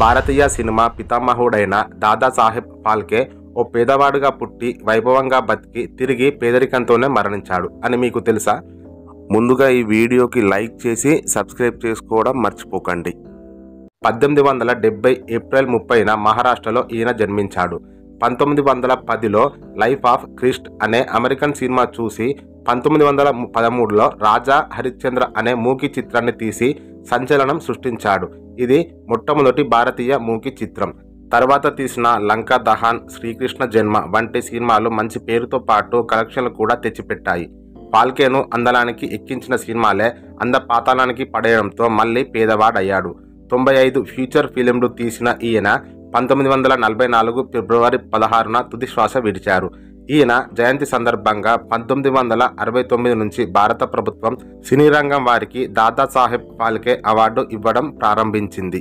భారతీయ cinema పితామహుడైన Dadasaheb Phalke ఓ పేదవాడిగా పుట్టి వైభవంగా బతికి తిరిగి పేదరికంతోనే మరణించాడు అని మీకు తెలుసా? ముందుగా ఈ వీడియోకి లైక్ చేసి సబ్స్క్రైబ్ చేసుకోవడం మర్చిపోకండి. 1870 ఏప్రిల్ 30న మహారాష్ట్రలో ఈయన జన్మించాడు. 1910లో లైఫ్ ఆఫ్ క్రిస్ట్ అనే అమెరికన్ సినిమా చూసి 1913లో రాజా హరిశ్చంద్ర అనే మూకీ చిత్రాన్ని తీసి సంచలనం సృష్టించాడు. ఇది మొట్టమొదటి భారతీయ మూకీ చిత్రం. తర్వాత తీసిన లంకా దహన్, శ్రీకృష్ణ జన్మ వంటి సినిమాలు మంచి పేరుతో పాటు కలెక్షన్లు కూడా తెచ్చిపెట్టాయి. ఫాల్కేను అందలానికి ఎక్కించిన సినిమాలే అందపాతాళానికి పడేయడంతో మళ్ళీ పేదవాడయ్యాడు. 95 ఫీచర్ ఫిలింలు తీసిన ఈయన 1944 ఫిబ్రవరి 16న తుది శ్వాస విడిచారు. ఈయన జయంతి సందర్భంగా 1969 నుంచి భారత ప్రభుత్వం సినీ రంగం వారికి దాదాసాహెబ్ ఫాల్కే అవార్డు ఇవ్వడం ప్రారంభించింది.